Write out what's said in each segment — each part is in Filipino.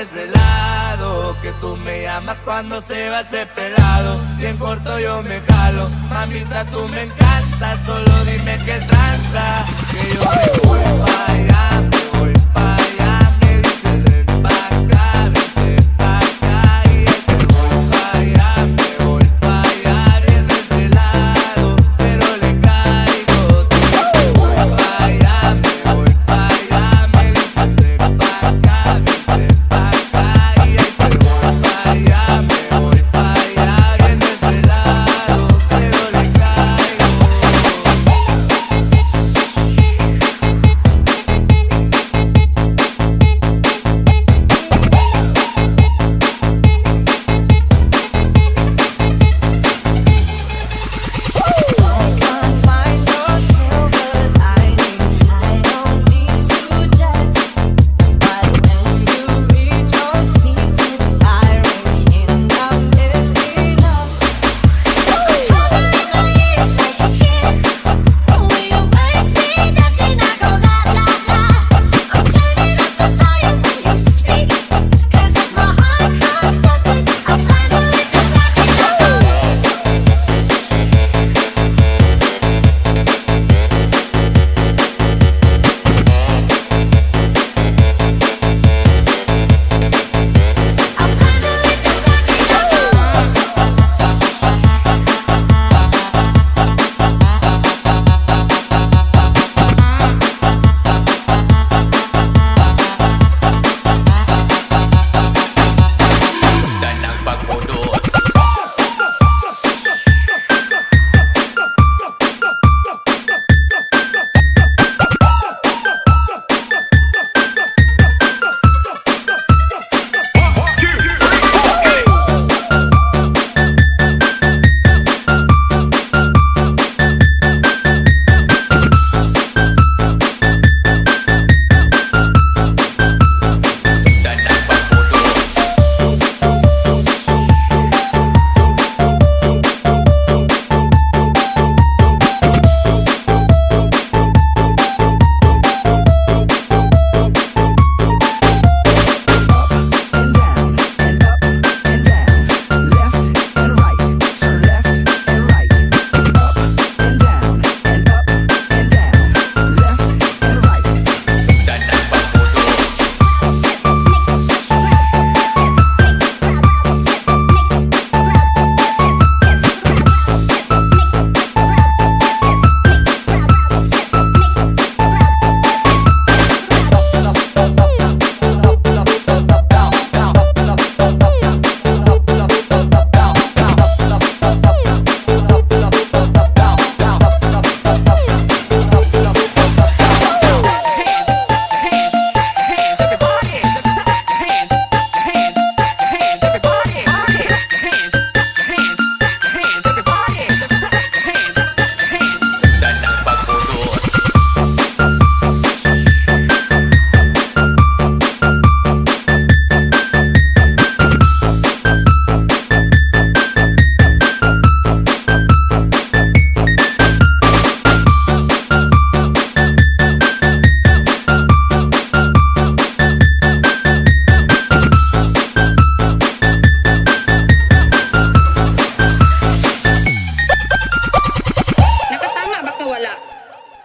desvelado, que tú me llamas cuando se va ese pelado. Bien corto yo me jalo, mamita tú me encantas, solo dime qué tranza, que yo me voy pa' allá, me voy pa' allá, me dices ven pa' acá, vente pa' acá, y yo me voy pa' allá, me voy pa' allá, bien desvelado, pero le caigo. Me voy pa' allá, me voy pa' allá, me dices ven pa' acá, vente pa' acá, y yo me voy pa' allá, me voy pa' allá, bien desvelado, pero le caigo.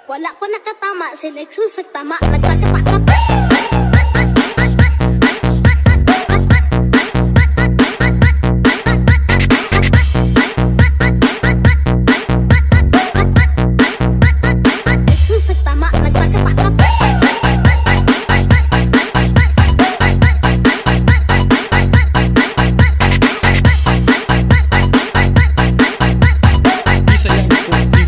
Wala ko nakatama, si Lexus nagtama, nagtaka-taka. Isa yan po TV.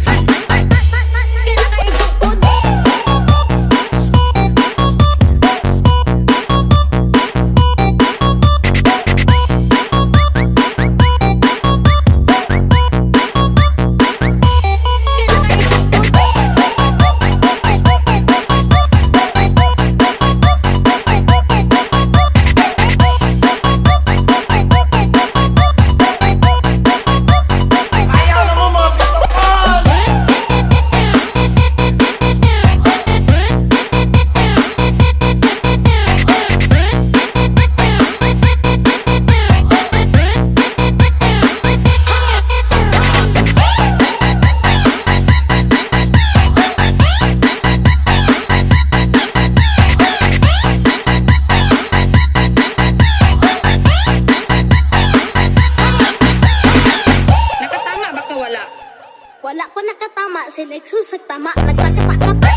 ko nakatama, si Lexus nagtama, nagtaka-taka.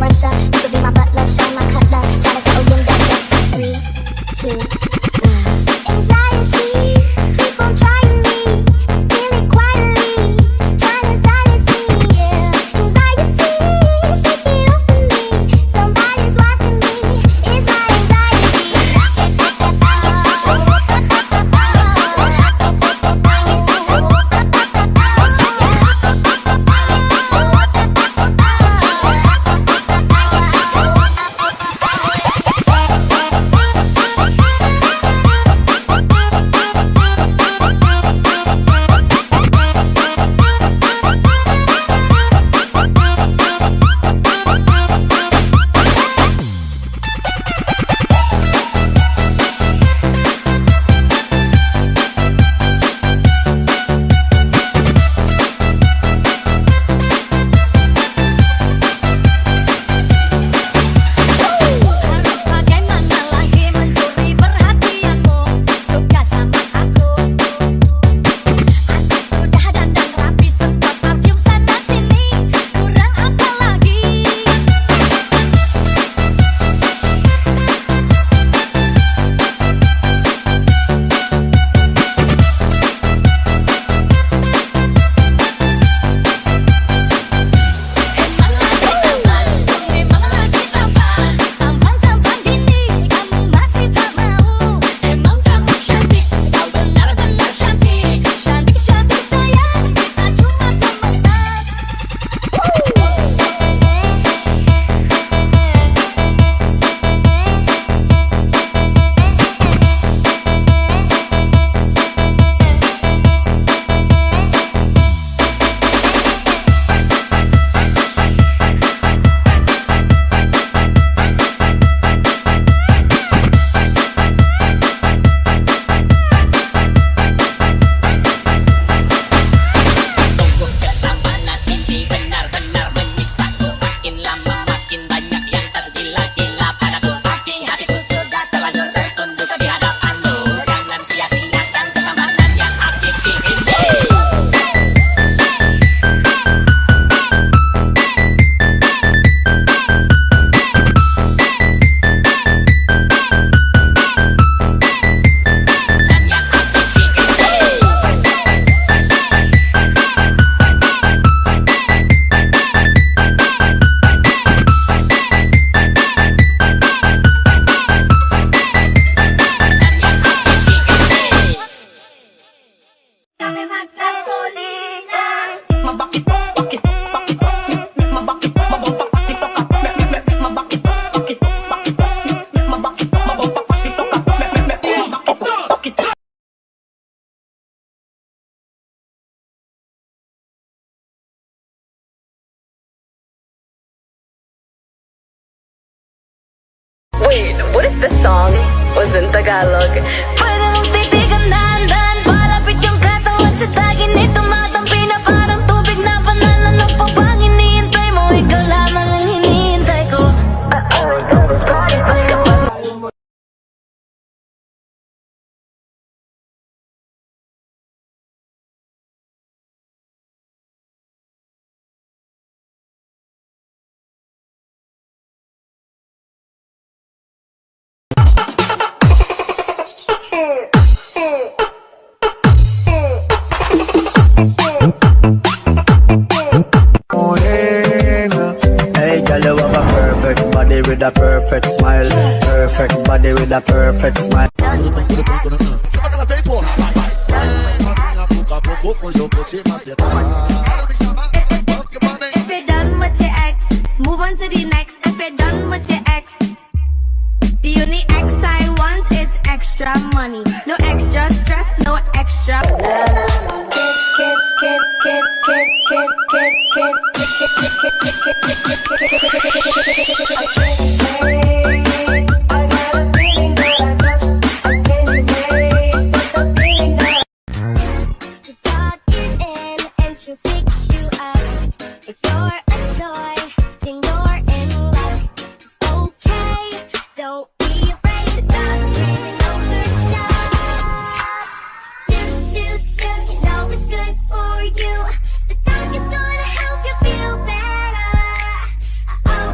Russia. You could be my butler, shine my cutler. Shout out to Oyen Dada. 3, 2, 1. Anxiety, keep on trying me. Feel it quietly, trying to silence me. Yeah, anxiety, shake it off of me. Somebody's watching me. It's my Wait, what if the song was in Tagalog? Pwede mong titigan dahan-dahan. Palapit yung katawan sa tagin ni tumatampi na parang tubig na panalan. Ano pa bang hinihintay mo? Ikaw lamang ang hinihintay ko. Hey, girl, you have a perfect body with a perfect smile. Perfect body with a perfect smile. If you're done with your ex, move on to the next. If you're done with your ex, the only ex I want is extra money. No extra stress, no extra. The dog is in and she'll fix you up. If you're a toy, then you're in luck. It's okay, don't be afraid. The dog really knows her stuff. Do, you know it's good for you. The dog is gonna help you feel better. Oh,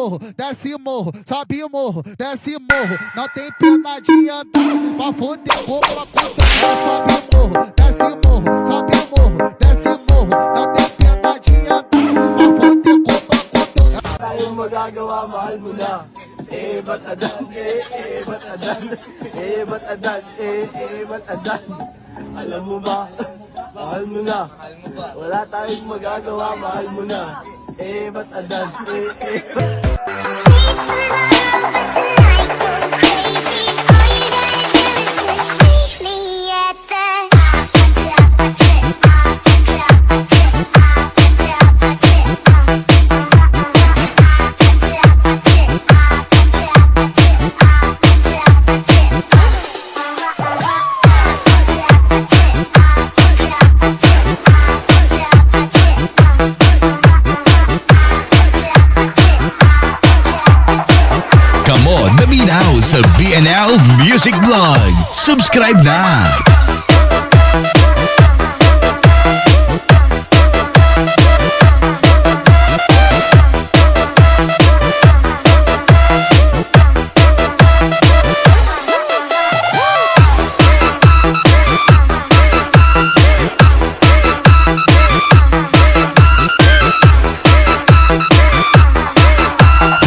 morro, desce morro, sobe o morro, desce morro. Não tem pena de andar pra foder como acontece. Sobe o morro, desce morro, sobe o morro, desce morro. Não tem pena de andar pra foder como acontece. Tayong magagawa, mahal mo na. Ba't adan? Ba't adan? Ba't adan? Ba't adan? Alam mo ba? Mahal mo na. Wala tayong magagawa, mahal mo na. Ba't adan? Sweet tonight, go crazy. All you gotta do is just meet me at the Kamo naminaw sa BNL Music Blog. Subscribe na!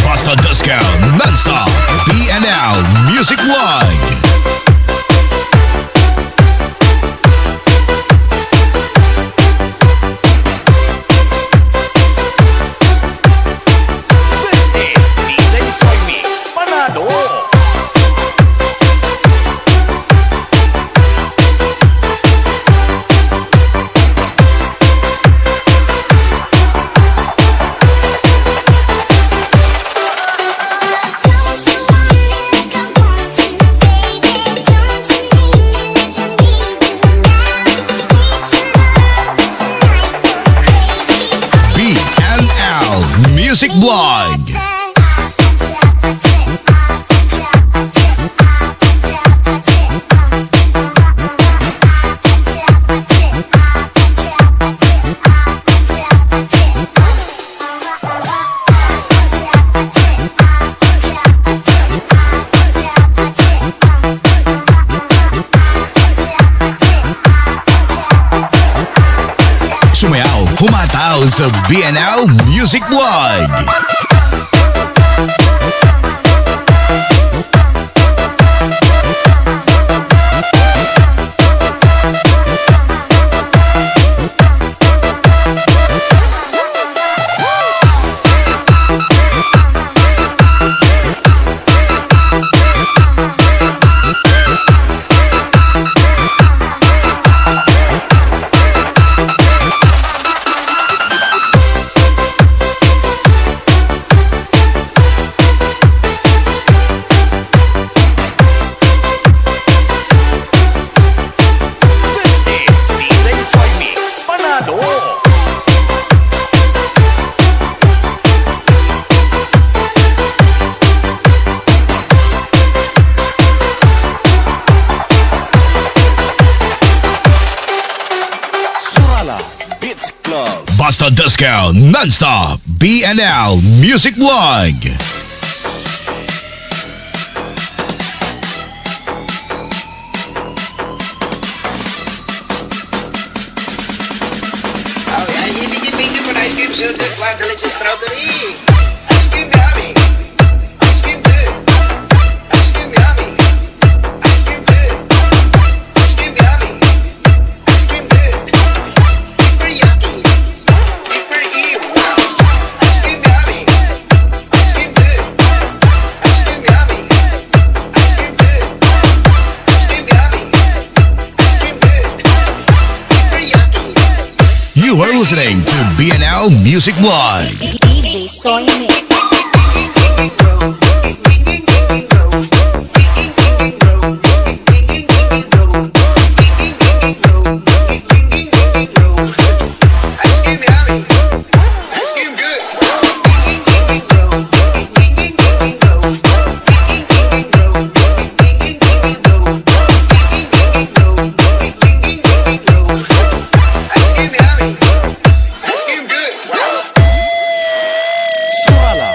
Basta discount non-stop. BNL Music Blog. Music Blog. Sumayaw, humataw sa BNL Music Blog. Basta discount non-stop. BNL Music Blog. Thank you for the ice cream, so good, wild, delicious strawberry. Ice cream yummy. Ice cream good. Ice cream yummy. Ice cream good. Ice cream yummy. Ice cream good. Super yucky. Super evil. Ice cream yummy. Ice cream good. Ice cream yummy. Ice cream good. Ice cream yummy. Ice cream good. Super yucky. You are listening to BNL Music Blog. DJ Soy Mix. Ice cream yummy. Ice cream good. Ice cream yummy. Ice cream good. Suara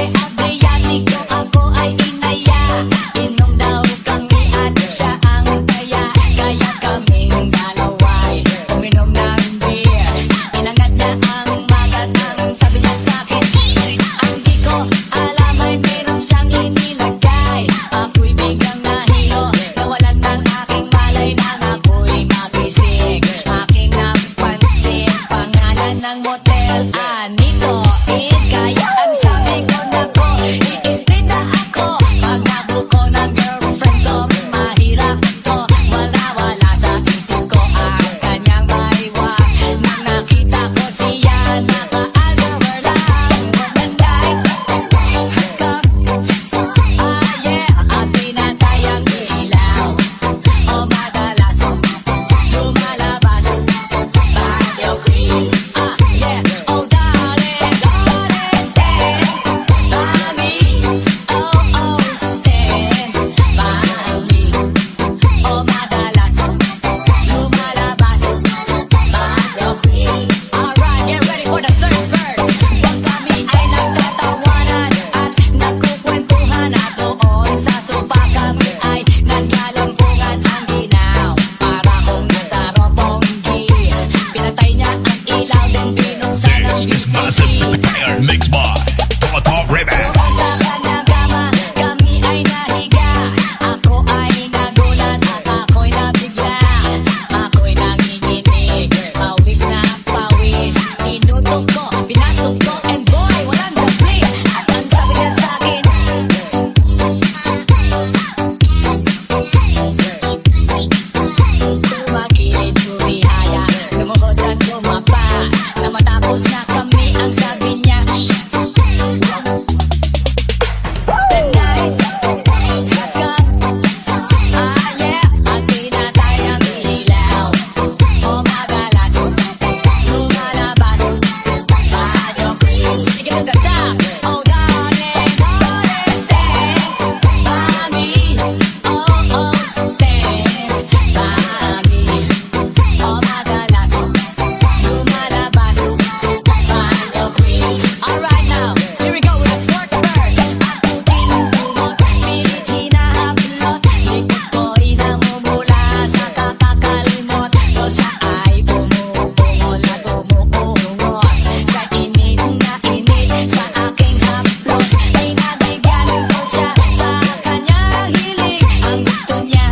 kape Adriatico, ako ay inaya. Inom daw kami at siya ang taya. Kaya kaming dalaway uminom ng beer. Pinangat niya ang magat, ang sabi niya sa'kin, ang di ko alam ay meron siyang inilagay. Ako'y biglang nahilo, nawalan ng aking malay nang ako'y mabisig. Aking napansin, pangalan ng motel, Anito Inn. Kaya ang sabi ko na po, i-split na ako. Pag nabuko ng girlfriend ko, mahirap to. Wala sa isip ko ang kanyang maiwan. Nang nakita ko siya, naka-underwear lang. One night has come, yeah. At pinatay ang ilaw, o madalas lumalabas banyo queen, yeah. Oh darling, stay by me. Oh, stay by me. Oh madalas lumalabas banyo queen. Alright, get ready for the third verse. Pag kami ay nagtatawanan at nagkukwentuhan, at doon sa sofa kami ay naglalangkungan. Ang ginaw para kung nasa robonggi, pinatay niya ang ilaw, then binuksan ang This is Massive VCD. Fire Mix by Top Rhythm. Sa kanyang kama, kami ay nahiga. Ako ay nagulat at ako'y nabigla. Ako'y nanginginig, pawis na pawis. Inutok ko, pinasok ko, and boy, walang dapli. At ang sabi niya sa'kin, tumakilid, tumihaya, lumuhod at tumapa. Na matapos na kami, ang sabi niya, the night has come, yeah. At pinatay ang ilaw, o madalas lumalabas banyo queen. Take it to the top. Oh darling, stay by me. Oh, stay by me. O madalas lumalabas banyo queen. Alright now, here we go with the fourth verse. Ako din kumot, pilit hinahablot. Likod ko'y namumula sa kakakalimot. O siya ay bumubungol at bumuungos. Siya init na init sa aking haplos. Pinabigyan ko siya sa kanyang hilig. Ang gusto niya,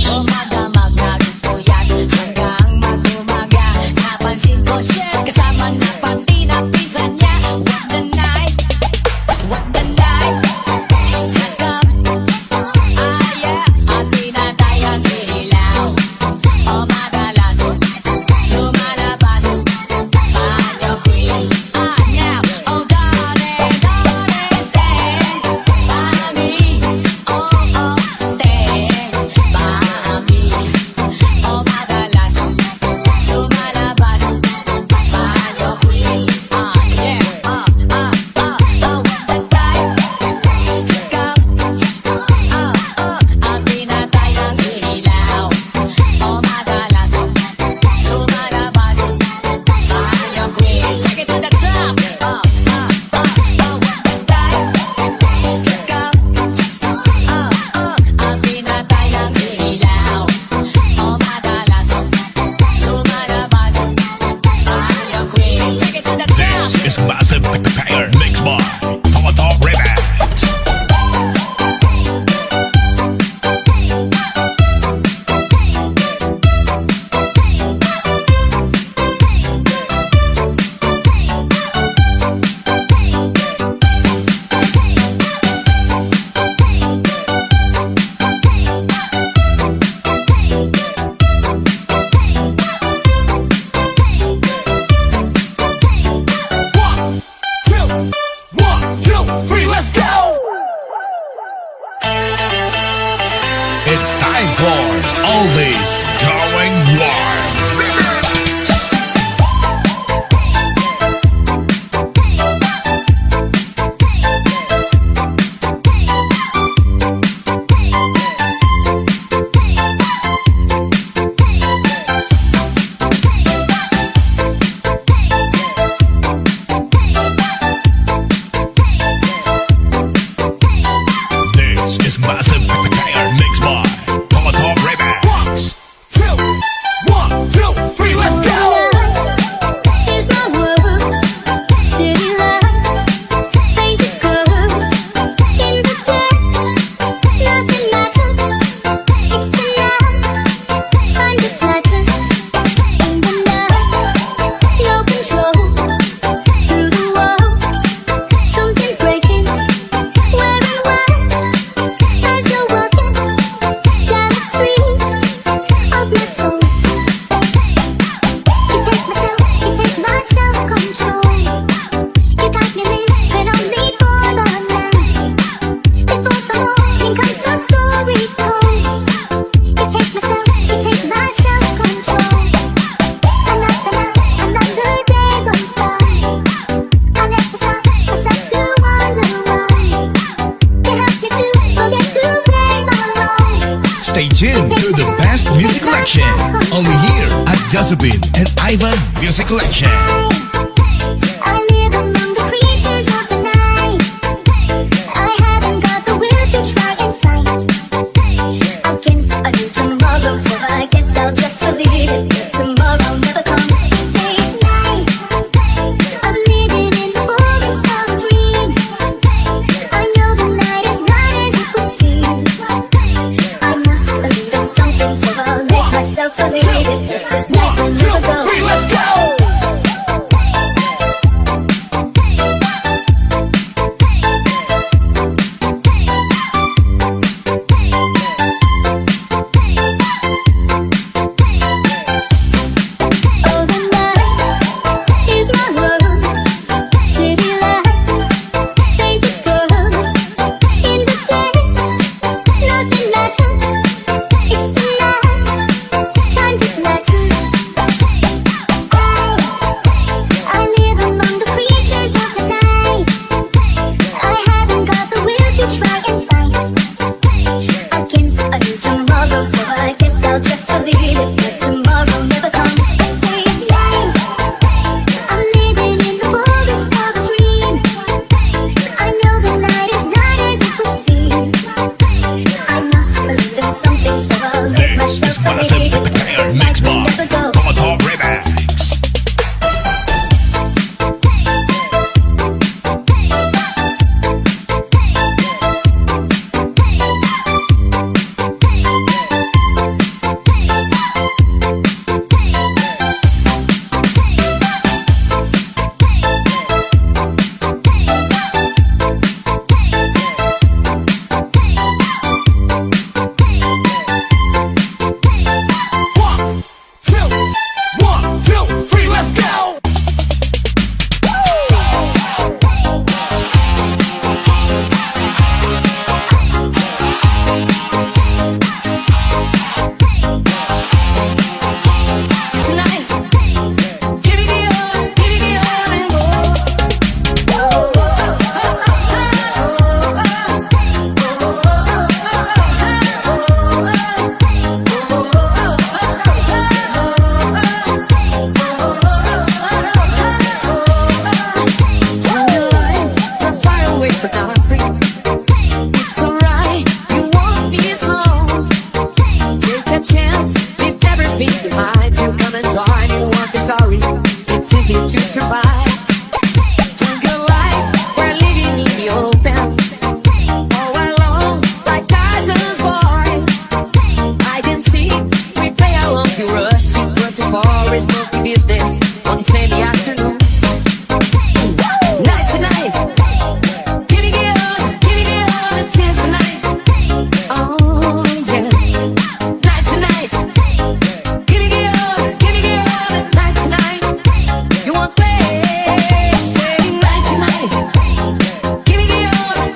dumadamag nagpuyat hanggang mag-umaga. Napansin ko siya kasama na pati na pinsan niya. What the night has come, yeah. At pinatay ang ilaw, o madalas lumalabas banyo queen. Now, oh darling, stay by me. Oh, stay by me. O madalas lumalabas banyo queen. Yeah. When the time has come, at pinatay ang ilaw, o madalas lumalabas banyo queen. Take it to the top. When the time has come, at pinatay ang ilaw, o madalas lumalabas banyo queen. Take it to the top. This is Massive Fire Mix by Top Rhythm. It's time for Always Going Wild. Selection. Only here at Josephine and Ivan Music Collection. I live among the creatures of the night. I haven't got the will to try and fight against a new tomorrow, so I guess I'll just believe it. Tomorrow never comes. Same night, I'm living in the forest of a dream. I know the night is not as it would seem. I must believe in something, so I'll let myself believe it. This night will never go. Let's go! Oh, the night is my world. City lights, danger girl. In the day, nothing matters. It's the night, time to matters. Oh, I live among the creatures of the night. I haven't got the will to try and fight against a new tomorrow, so I guess I'll just believe it. But tomorrow never comes. Same night, I'm living in the forest of a dream. I know the night is not as it would seem. I must believe in something, so I'll let This is myself Malasip believe it. Prepare This Mix night will Bar. never go. Tomato Remix. One, two, three, let's go! Tonight, give me all and Not far away but now I'm free. It's alright, you want me as home. Take a chance, if everything behind you come and join me, won't be sorry. It's easy to survive. Jungle life, we're living in the open. All alone, like Tarzan's boy. I can see, we play along to rush across the forest, monkey business on this Sunday afternoon. Night to night, give me all, and since the night. Oh yeah. Night to night, give me all, and night to night. You want play? Say night to night. Give me all, and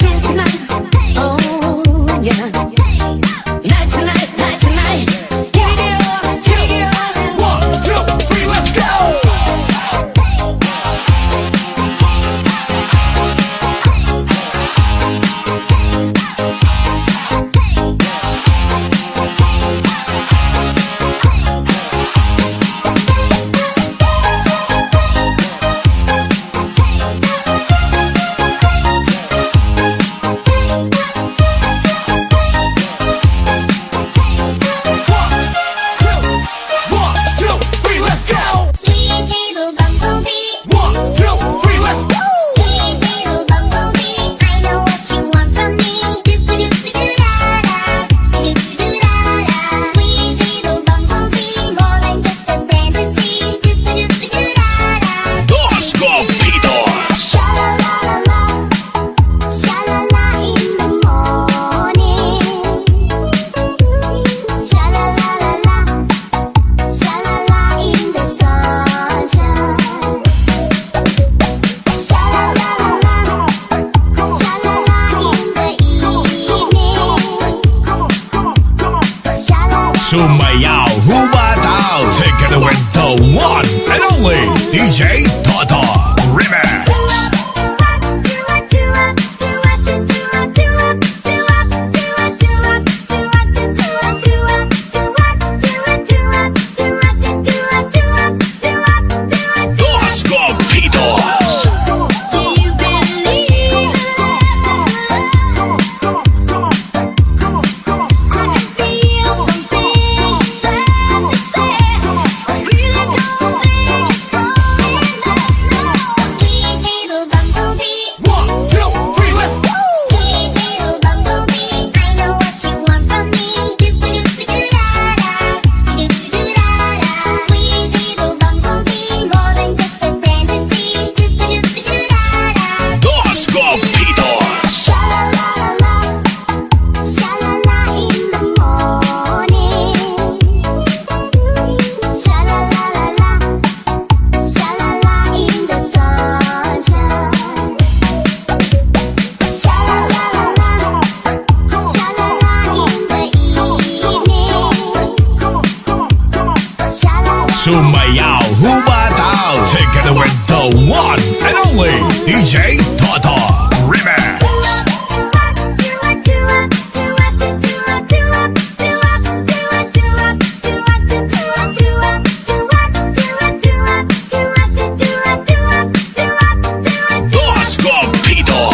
since the night. Oh yeah. Night to night, give me all, and One, two, three, let's go! One, two, three, let's go! Sweet little bumblebee, One, two, three, let's go! sweet little bumblebee, I know what you want from me. Do-ba-do-ba-do-da-da, do-ba-do-ba-do-da-da. Sweet little bumblebee, more than just a fantasy. Do-ba-do-ba-do-da-da. Dos Copitos. Sha-la-la-la-la, sha-la-la in the morning. Sha-la-la-la-la, sha-la-la in the sunshine. Sha-la-la-la-la, sha-la-la in the evening. Sha-la-la. Sumayaw, humataw. Take it with the one and only DJ Toto Remix. Do-up, do-up, do-up, do-up, do-up, do-up, do-up, do-up, do-up, do-up, do-up, do-up. DJ Toto Remix. Dos Compido.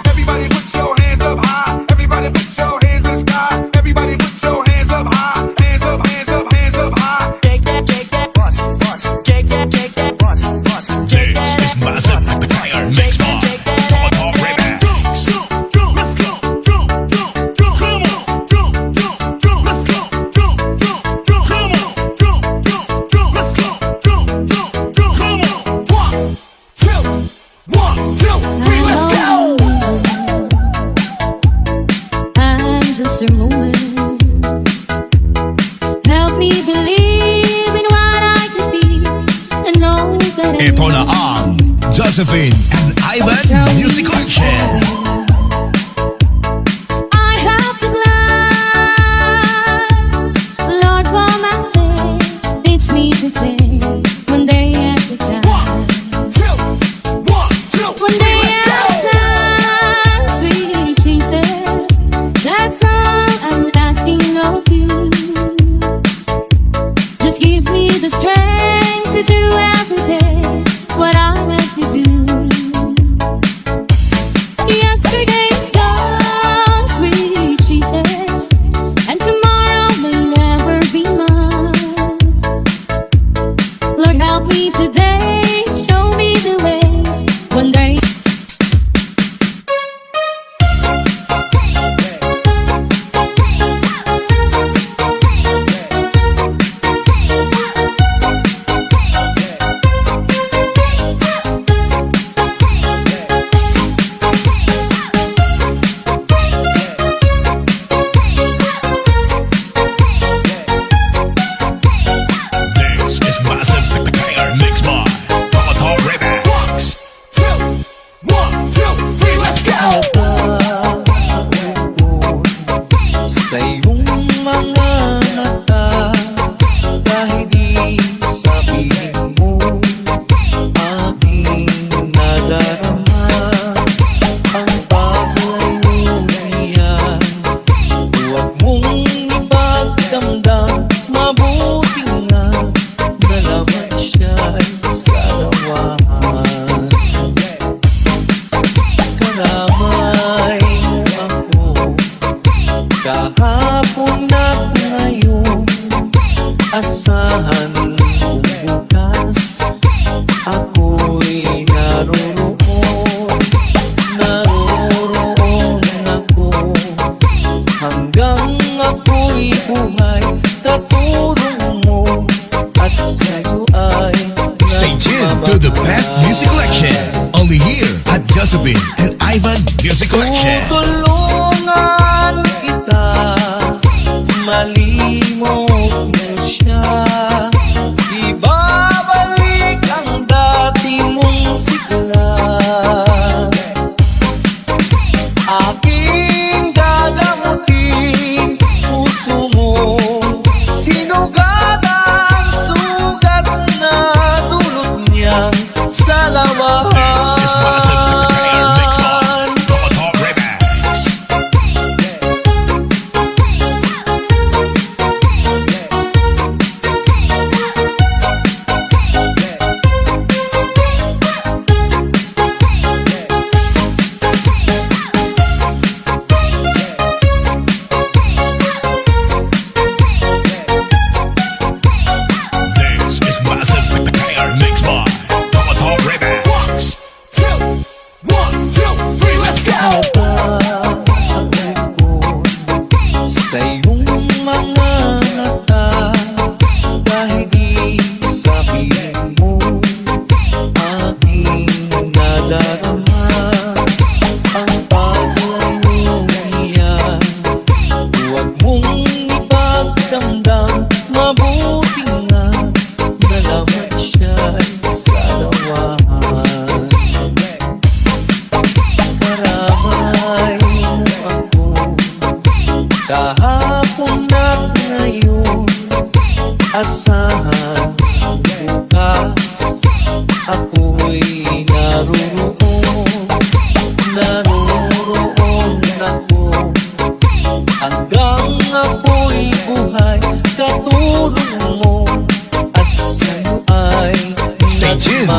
Everybody put your hands up high. Everybody put your hands in the sky. Everybody put your hands up high. Hands up, hands up, hands up high. Shake that, bust, bust. Shake that, bust, bust. Shake This is massive the player mix by Toto Remix. I'm just a moment. Help me believe in what I can be and know that Ito na ang Josephine and Ivan Music Collection. I have to climb. Lord, for my sake, teach me to take one day at a time. One day at a time, sweet Jesus. That's all I'm asking of you. Just give me the strength to do every day what I want to do. Yesterday's gone, sweet Jesus, and tomorrow may never be mine. Lord, help me today, show me the way. One day. This is massive the player mix by Toto Remix. Sa iyong mga mata, dahil di sabihin mo, aking nadarama ang paglayo niyan. Huwag mong ipagdamdam, mabuti nga na naman siya'y sa nawahan. Karamay mo ako kahapon at ngayon, asahan kong bukas ako'y naroroon ako hanggang ako'y buhay, katulong mo at sa'yo ay Stay tuned to the best music collection only here at Josephine and Ivan Music Collection. tutulungan kita, malimot mo siya, ibabalik ang dati mong sigla. Aking gagamutin puso mo, sinugat ang sugat na dulot niyang salawan. This is massive the player mix by Toto Remix.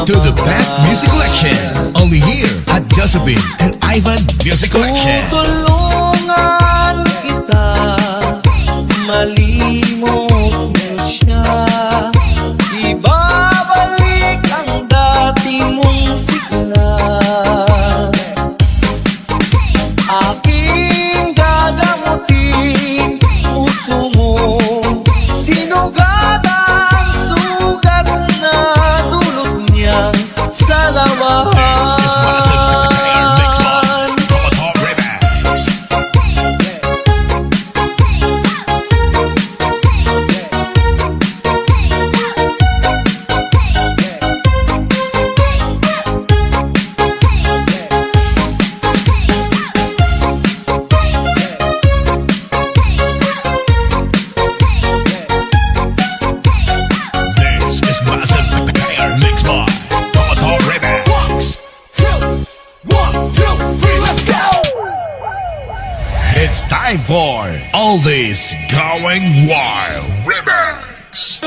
to the best music collection. Only here at Josephine and Ivan Music Collection. Tutulungan kita, malimot mo siya. Ibabalik ang dati mong sigla. Aking gagamutin puso mo, sinugatang sugat na dulot niyang salawan. This is massive Technicolor Mix Bar. Top Remix. This is massive Technicolor Mix Bar. Top Remix. 1, 2, 3, let's go! It's time for All This Going Wild Remix.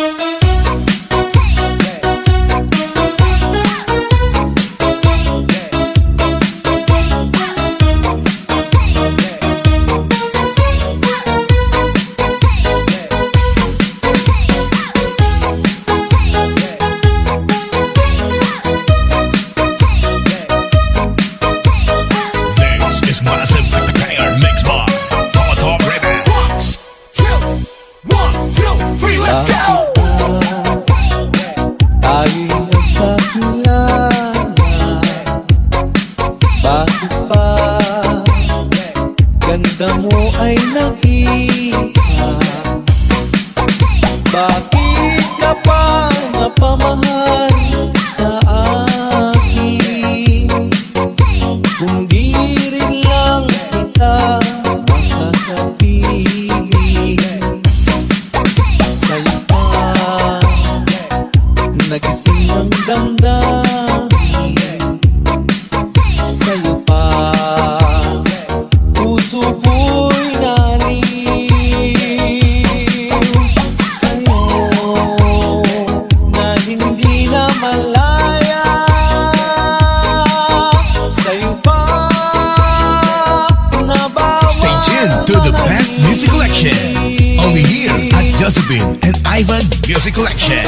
This is massive Technicolor Mix Bar. Top Remix. 1, 2, 3, let's go! Tayo'y nagkakilala, bakit pa ganda mo ay nakita? Bakit ka pa napamahal sa akin? Kung di rin lang kita makakapili, sa'yo pa nagising ang damdamin. Sa'yo pa puso ko'y naliw. Sa'yo na hindi na malaya. Sa'yo pa nabawa. Stay tuned to the best music collection. Only here at Josephine and Ivan Music Collection.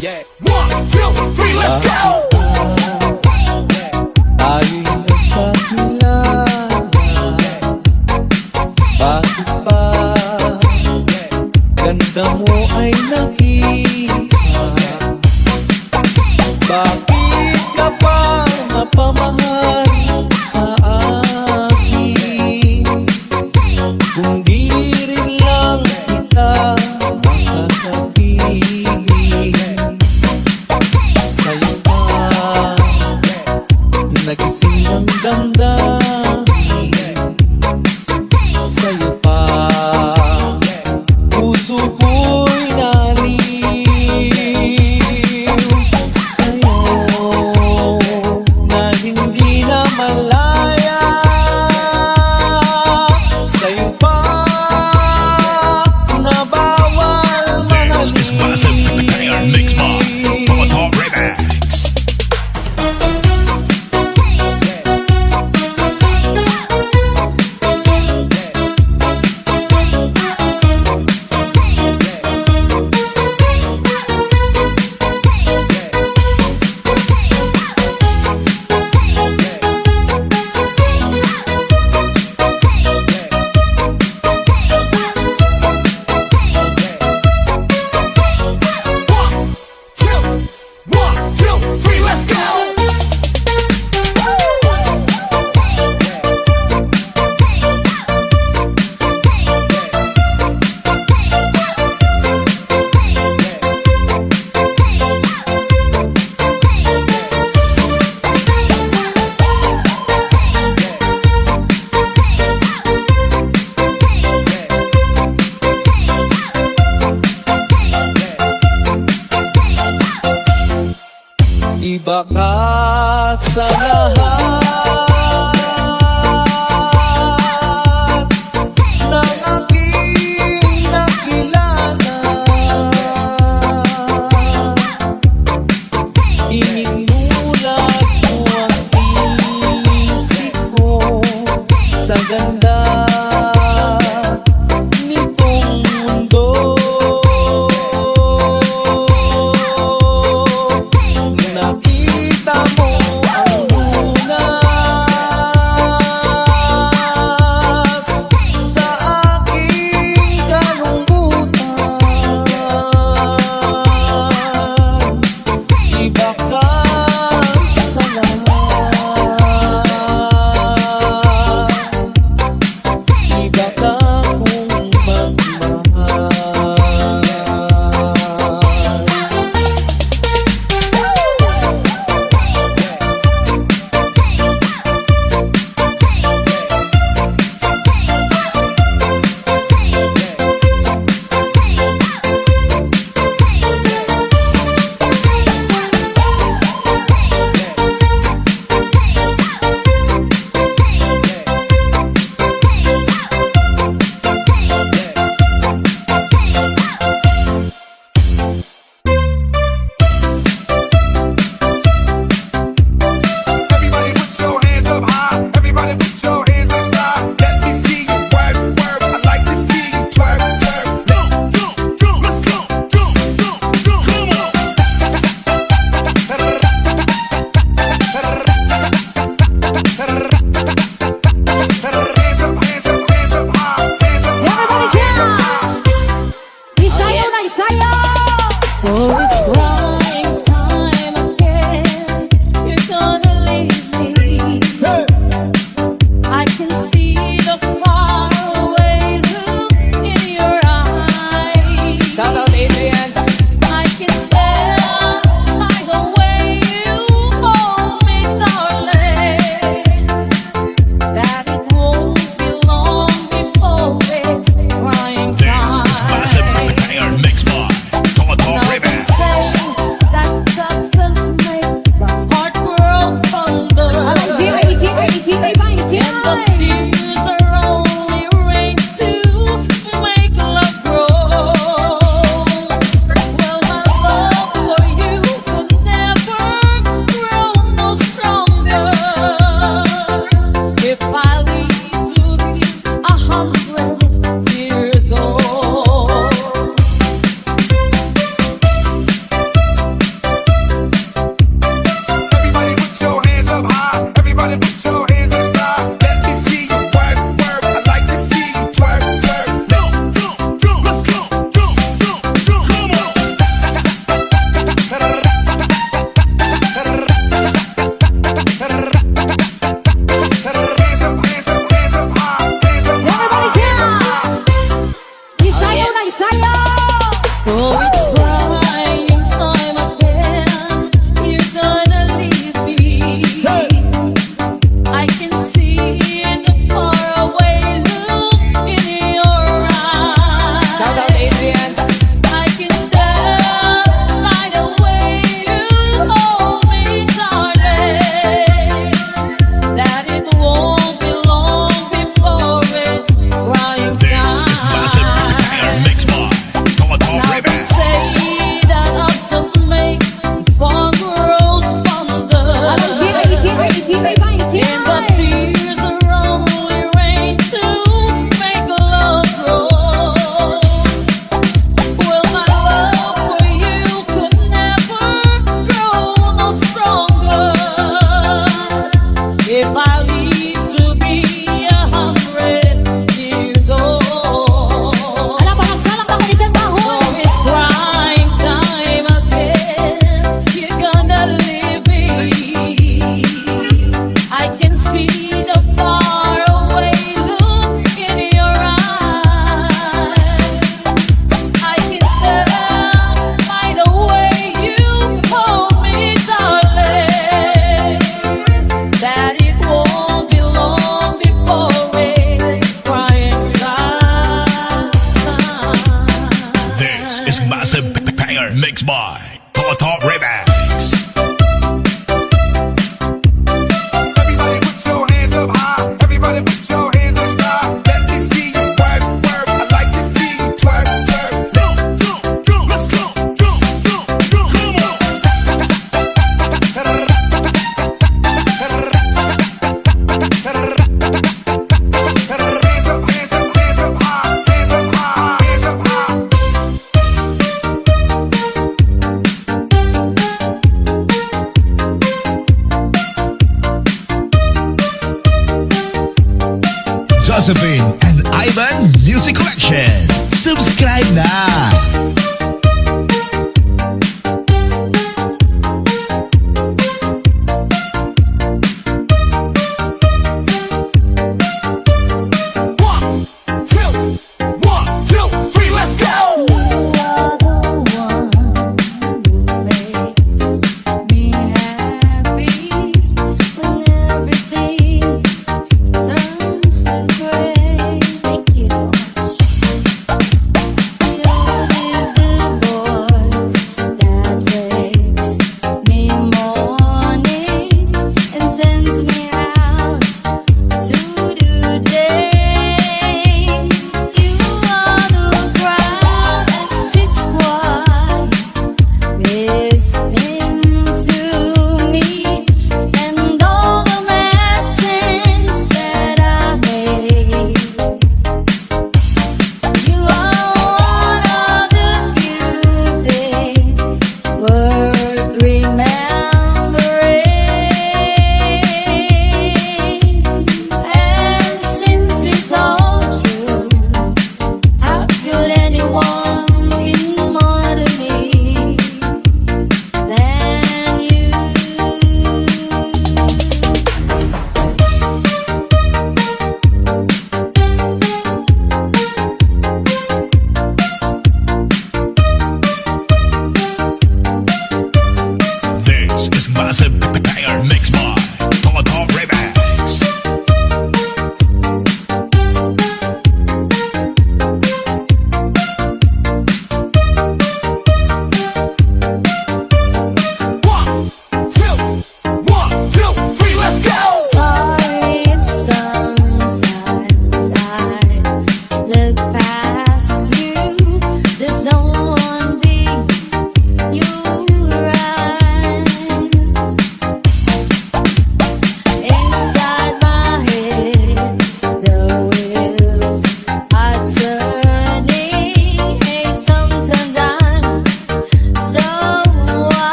Yeah, 1, 2, 3, let's go! Tayo'y nagkakilala, bakit pa ganda mo ay nakita? Bakit ka pa napamahal sa akin? Kung di rin lang kita makakapili, sa'yo pa nagising ang damdamin. Sa'yo pa puso ko'y Iba ka sa lahat ng aking nakilala. Ininulat mo ang isip ko sa ganda nitong mundo. Nakita mo ang lunas sa aking kalungkutan. Iba ka sa lahat. Ivan Music Collection. Subscribe na!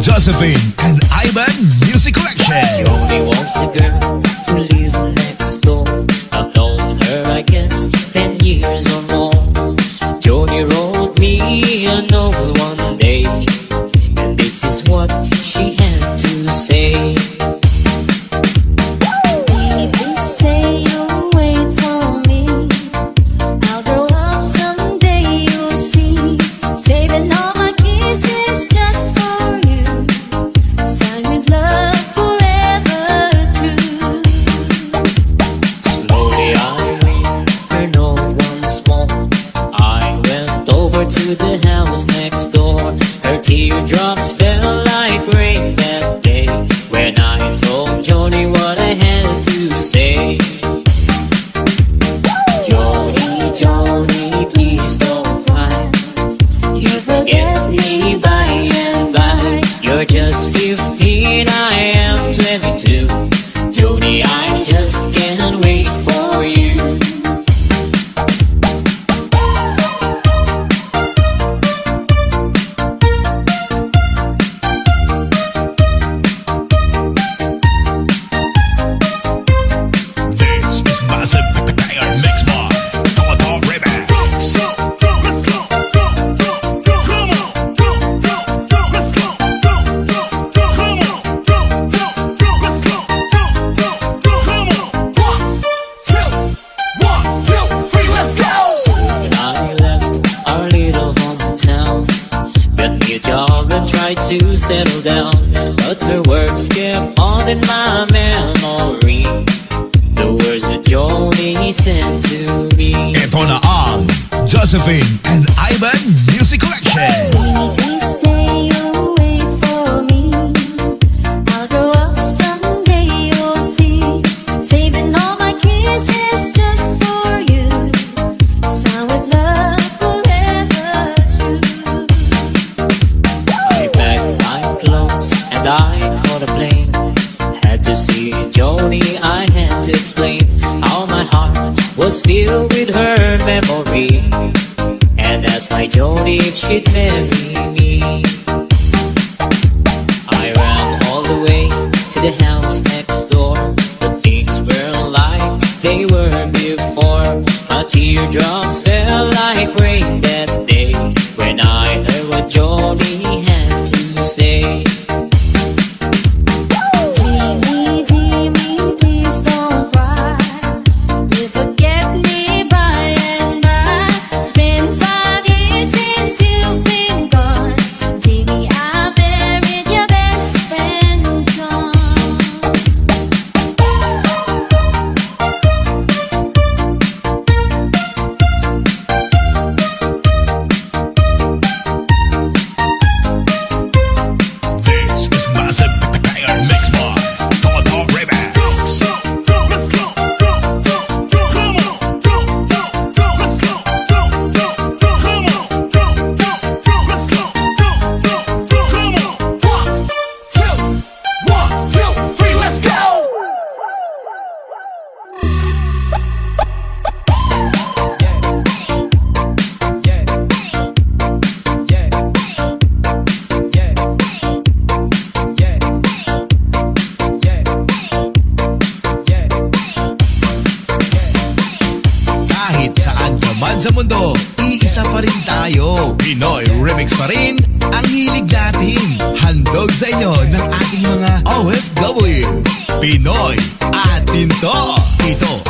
Josephine and Ivan Music Collection. Jody was the girl who lived next door. I've known her, I guess, 10 years or more. Jody wrote me a note one day, and this is what she had to say. Jimmy, please say you'll wait for me. I'll grow up someday, you'll see. Saving all my kisses just for you. Signed with love forever. to the house next door. Her teardrops fell like rain that day when I told Joni what I had to say. Joni, Joni, please don't cry. You forget me by and by. You're just 15, I am 22. Joni, I just can't wait for you. This is Massive Banger Mix Bar. Toto Remix. When I left our little hometown, got me a job and tried to settle down, but her words kept on in my memory. The words that Joni said to me. Ito na ang Josephine and Ivan Music Collection. Please say you'll wait for me. I'll grow up someday, you'll see. Saving all my kisses just for you. Sound with love forever true. I packed my clothes and I caught a plane. Had to see Joni, I had to explain how my heart was filled with her memory, and asked my Joni if she'd marry me. I ran all the way to the house next door, but things weren't like they were before. My teardrops fell like rain that day when I heard what Joni had to say. Jimmy, Jimmy, please don't cry. You forget me by and by. It's been 5 years since you've been gone. Jimmy, I buried your best friend John. This is Massive Banger Mix Bar. Toto Remix. Kahit saan ka man sa mundo, iisa pa rin tayo. Pinoy Remix pa rin ang hilig natin. Handog sa inyo ng ating mga OFW. Pinoy, atin to. Ito